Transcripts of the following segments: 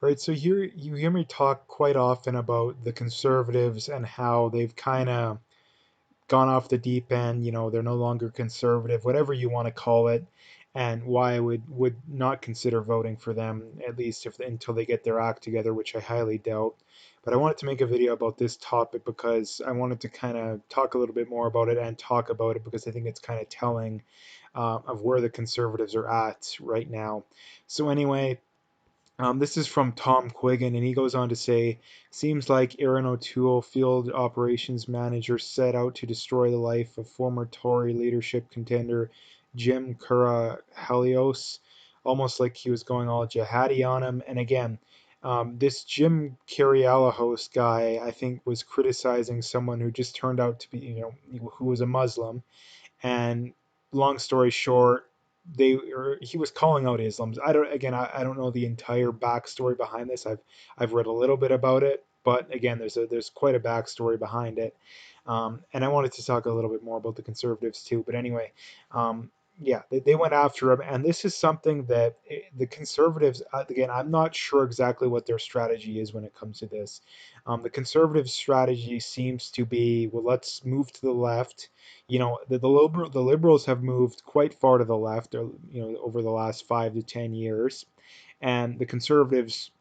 Right, so here you hear me talk quite often about the conservatives and how they've kind of gone off the deep end. They're no longer conservative, whatever you want to call it, and why I would not consider voting for them, at least if until they get their act together, which I highly doubt. But I wanted to make a video about this topic because I wanted to kind of talk a little bit more about it and talk about it because I think it's kind of telling of where the conservatives are at right now. So anyway, this is from Tom Quiggin, and he goes on to say, seems like Aaron O'Toole, field operations manager, set out to destroy the life of former Tory leadership contender Jim Helios, almost like he was going all jihadi on him. And again, this Jim Carrialahos guy, I think, was criticizing someone who just turned out to be, who was a Muslim, and long story short, he was calling out Islam's. I don't know the entire backstory behind this. I've read a little bit about it, but again, there's quite a backstory behind it. And I wanted to talk a little bit more about the conservatives too. But anyway, yeah, they went after him, and this is something that the conservatives, again, I'm not sure exactly what their strategy is when it comes to this. The conservative strategy seems to be, well, let's move to the left. The liberals have moved quite far to the left, over the last 5 to 10 years, and the conservatives'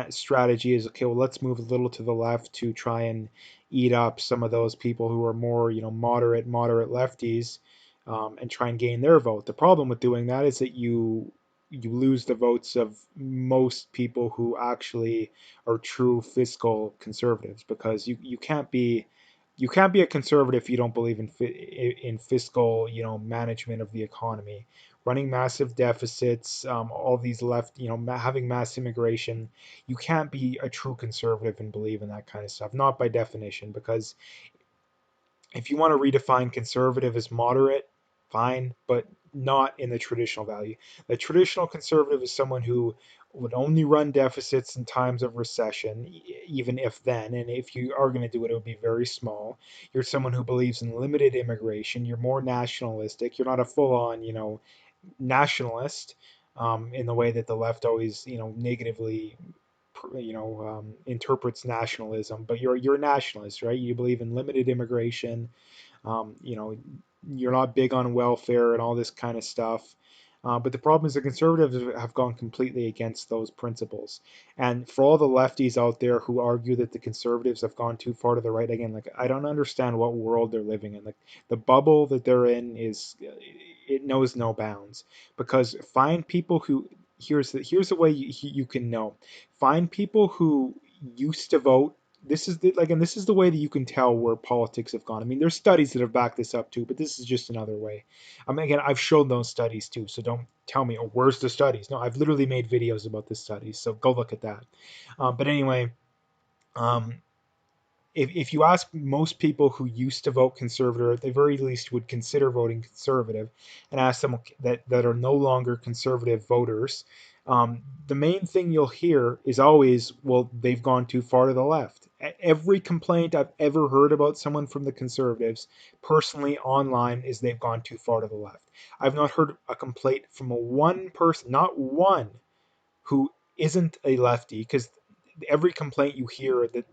strategy is, okay, well, let's move a little to the left to try and eat up some of those people who are more, moderate lefties, and try and gain their vote. The problem with doing that is that you lose the votes of most people who actually are true fiscal conservatives, because you can't be a conservative if you don't believe in fiscal, management of the economy, running massive deficits, all these left, having mass immigration. You can't be a true conservative and believe in that kind of stuff, not by definition, because if you want to redefine conservative as moderate, fine, but not in the traditional value. The traditional conservative is someone who would only run deficits in times of recession, even if then, and if you are going to do it, it would be very small. You're someone who believes in limited immigration. You're more nationalistic. You're not a full on, nationalist, in the way that the left always, negatively, interprets nationalism. But you're a nationalist, right? You believe in limited immigration. You know, you're not big on welfare and all this kind of stuff. But the problem is the conservatives have gone completely against those principles. And for all the lefties out there who argue that the conservatives have gone too far to the right, again, like, I don't understand what world they're living in. Like, the bubble that they're in is, it knows no bounds. Because find people who, here's the way you can know. Find people who used to vote. This is the way that you can tell where politics have gone. I mean, there's studies that have backed this up too, but this is just another way. I mean, again, I've shown those studies too, so don't tell me, oh, where's the studies? No, I've literally made videos about the studies, so go look at that. But anyway, um, if you ask most people who used to vote conservative, at the very least would consider voting conservative, and ask them that are no longer conservative voters, the main thing you'll hear is always, well, they've gone too far to the left. Every complaint I've ever heard about someone from the conservatives, personally online, is they've gone too far to the left. I've not heard a complaint from a one person, not one, who isn't a lefty, because every complaint you hear that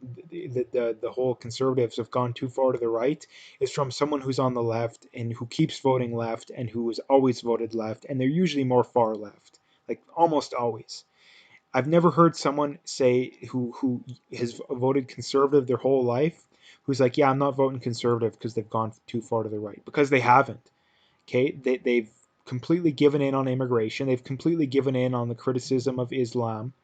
the whole conservatives have gone too far to the right is from someone who's on the left and who keeps voting left and who has always voted left, and they're usually more far left, like almost always. I've never heard someone say who has voted conservative their whole life who's like, yeah, I'm not voting conservative because they've gone too far to the right, because they haven't. Okay, they've completely given in on immigration. They've completely given in on the criticism of Islam.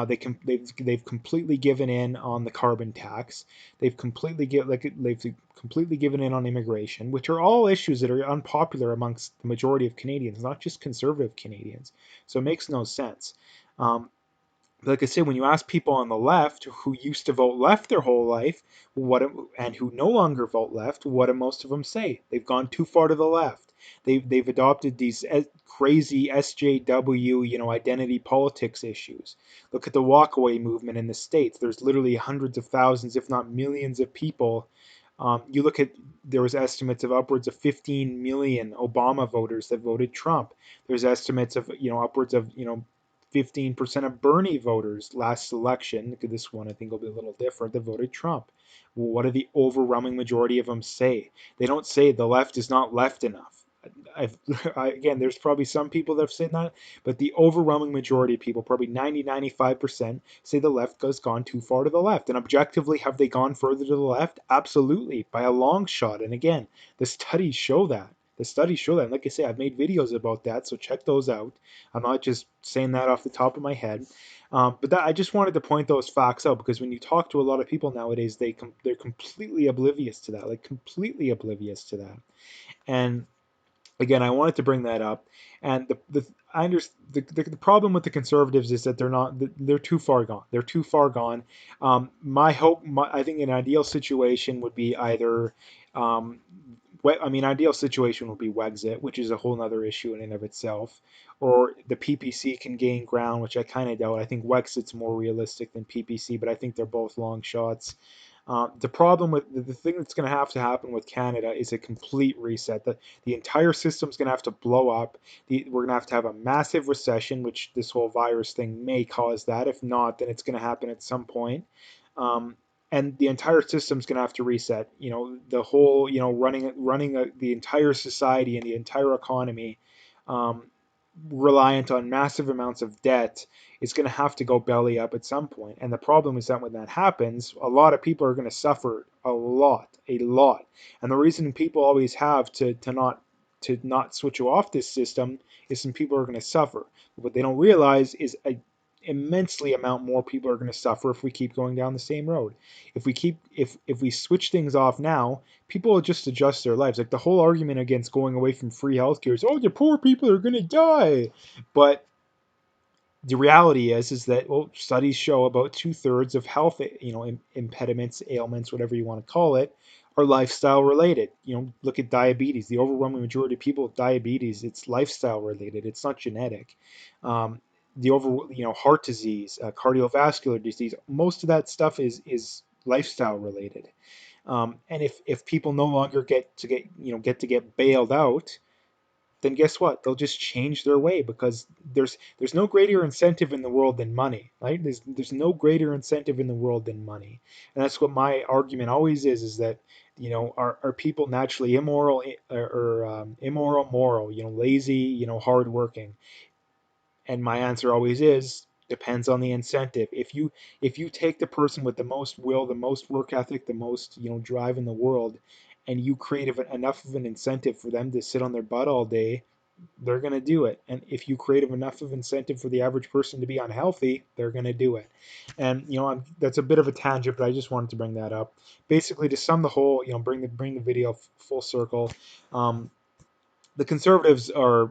They've completely given in on the carbon tax. They've completely given in on immigration, which are all issues that are unpopular amongst the majority of Canadians, not just conservative Canadians. So it makes no sense. Um, like I said, when you ask people on the left who used to vote left their whole life, and who no longer vote left, what do most of them say? They've gone too far to the left. They've adopted these crazy SJW, identity politics issues. Look at the walkaway movement in the states. There's literally hundreds of thousands, if not millions, of people. You look at, there was estimates of upwards of 15 million Obama voters that voted Trump. There's estimates of, upwards of, 15% of Bernie voters last election, this one I think will be a little different, that voted Trump. Well, what do the overwhelming majority of them say? They don't say the left is not left enough. Again, there's probably some people that have said that, but the overwhelming majority of people, probably 90-95%, say the left has gone too far to the left. And objectively, have they gone further to the left? Absolutely, by a long shot. And again, the studies show that. The studies show that. And like I say, I've made videos about that, so check those out. I'm not just saying that off the top of my head. But that, I just wanted to point those facts out because when you talk to a lot of people nowadays, they're completely oblivious to that, like completely oblivious to that. And again, I wanted to bring that up. And I understand the problem with the conservatives is that they're too far gone. They're too far gone. I think an ideal situation would be either, ideal situation would be Wexit, which is a whole other issue in and of itself, or the PPC can gain ground, which I kind of doubt. I think Wexit's more realistic than PPC, but I think they're both long shots. The problem with the thing that's going to have to happen with Canada is a complete reset. The entire system's going to have to blow up. We're going to have a massive recession, which this whole virus thing may cause that. If not, then it's going to happen at some point. And the entire system's going to have to reset. The whole, running the entire society and the entire economy, reliant on massive amounts of debt, is going to have to go belly up at some point. And the problem is that when that happens, a lot of people are going to suffer a lot. And the reason people always have to not switch off this system is some people are going to suffer. What they don't realize is a immensely amount more people are going to suffer if we keep going down the same road. If we switch things off now, people will just adjust their lives. Like the whole argument against going away from free healthcare is, oh, the poor people are going to die. But the reality is that, well, studies show about 2/3 of health, impediments, ailments, whatever you want to call it, are lifestyle related. Look at diabetes. The overwhelming majority of people with diabetes, it's lifestyle related. It's not genetic. Heart disease, cardiovascular disease, most of that stuff is lifestyle related. And if people no longer get to get bailed out, then guess what? They'll just change their way because there's no greater incentive in the world than money, right? There's no greater incentive in the world than money, and that's what my argument always is that are people naturally immoral or immoral, moral, lazy, hardworking? And my answer always is depends on the incentive. If you take the person with the most will, the most work ethic, the most drive in the world, and you create enough of an incentive for them to sit on their butt all day, they're going to do it. And if you create enough of incentive for the average person to be unhealthy, they're going to do it. And that's a bit of a tangent, but I just wanted to bring that up. Basically, to sum the whole, bring the video full circle. The conservatives are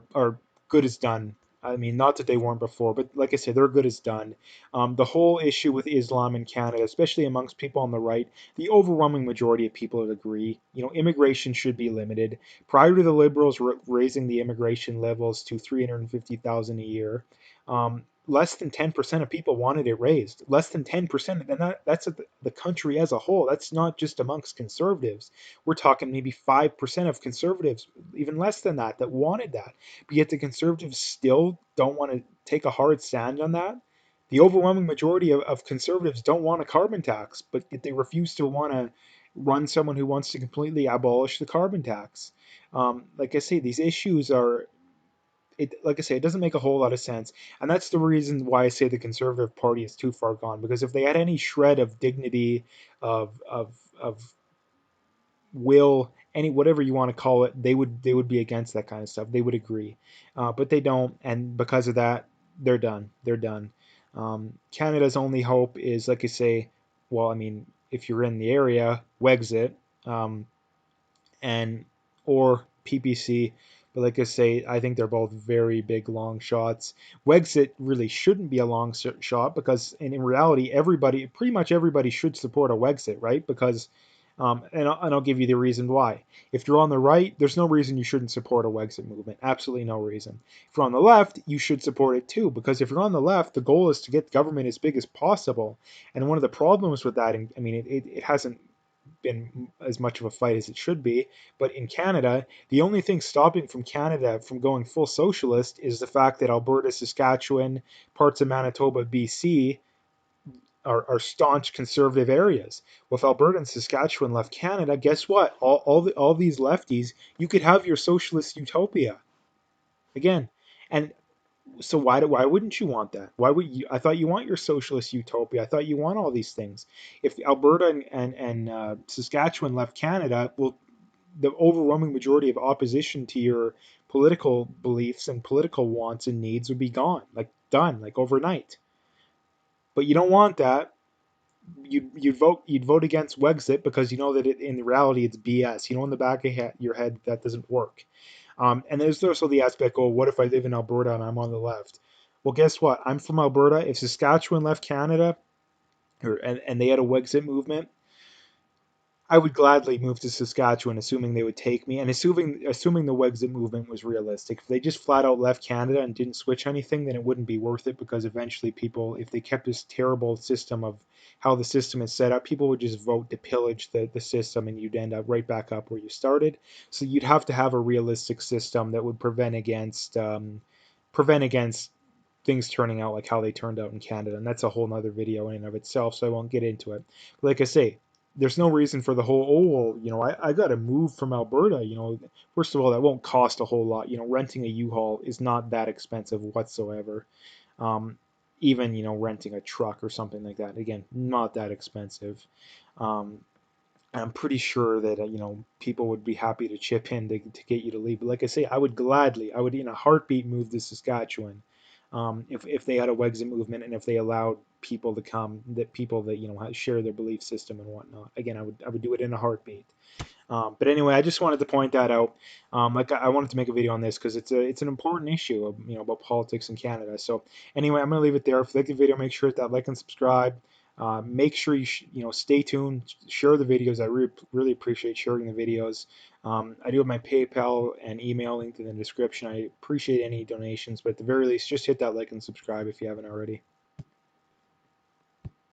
good as done. I mean, not that they weren't before, but like I said, they're good as done. The whole issue with Islam in Canada, especially amongst people on the right, the overwhelming majority of people would agree. Immigration should be limited. Prior to the Liberals raising the immigration levels to 350,000 a year, less than 10% of people wanted it raised. Less than 10%, and that's the country as a whole. That's not just amongst conservatives. We're talking maybe 5% of conservatives, even less than that wanted that. But yet the conservatives still don't want to take a hard stand on that. The overwhelming majority of conservatives don't want a carbon tax, but yet they refuse to want to run someone who wants to completely abolish the carbon tax. Like I say, these issues are like I say, it doesn't make a whole lot of sense. And that's the reason why I say the Conservative Party is too far gone. Because if they had any shred of dignity, of will, any whatever you want to call it, they would be against that kind of stuff. They would agree, but they don't, and because of that, they're done. They're done. Canada's only hope is, like I say, well, I mean, if you're in the area, Wexit, and or PPC. But like I say, I think they're both very big long shots. Wexit really shouldn't be a long shot because in reality, pretty much everybody should support a Wexit, right? Because, and I'll give you the reason why. If you're on the right, there's no reason you shouldn't support a Wexit movement. Absolutely no reason. If you're on the left, you should support it too, because if you're on the left, the goal is to get government as big as possible. And one of the problems with that, I mean, it hasn't been as much of a fight as it should be. But in Canada, the only thing stopping from Canada from going full socialist is the fact that Alberta, Saskatchewan, parts of Manitoba, BC are staunch conservative areas. Well, if Alberta and Saskatchewan left Canada, guess what? All these lefties, you could have your socialist utopia again. And so why wouldn't you want that? Why would you? I thought you want your socialist utopia. I thought you want all these things. If Alberta and Saskatchewan left Canada, well, the overwhelming majority of opposition to your political beliefs and political wants and needs would be gone, like done, like overnight. But you don't want that. You'd vote against Wexit because you know that in reality it's BS. You know in the back of your head that doesn't work. And there's also the aspect, oh, what if I live in Alberta and I'm on the left? Well, guess what? I'm from Alberta. If Saskatchewan left Canada, and they had a Wexit movement, I would gladly move to Saskatchewan, assuming they would take me, and assuming the Wexit movement was realistic. If they just flat out left Canada and didn't switch anything, then it wouldn't be worth it because eventually people, if they kept this terrible system of how the system is set up, people would just vote to pillage the system, and you'd end up right back up where you started. So you'd have to have a realistic system that would prevent against things turning out like how they turned out in Canada, and that's a whole nother video in and of itself, so I won't get into it. But like I say, there's no reason for the whole, oh, well, I got to move from Alberta. First of all, that won't cost a whole lot. Renting a U-Haul is not that expensive whatsoever. Um, Even, renting a truck or something like that, again, not that expensive. Um, I'm pretty sure that people would be happy to chip in to get you to leave. But like I say, I would in a heartbeat move to Saskatchewan, if they had a Wexit movement and if they allowed people to come, that people that share their belief system and whatnot. Again, I would do it in a heartbeat. But anyway, I just wanted to point that out. Like I wanted to make a video on this because it's an important issue of, about politics in Canada. So anyway, I'm gonna leave it there. If you like the video, make sure to hit that like and subscribe. Make sure stay tuned, share the videos. I really appreciate sharing the videos. I do have my PayPal and email linked in the description. I appreciate any donations, but at the very least, just hit that like and subscribe if you haven't already.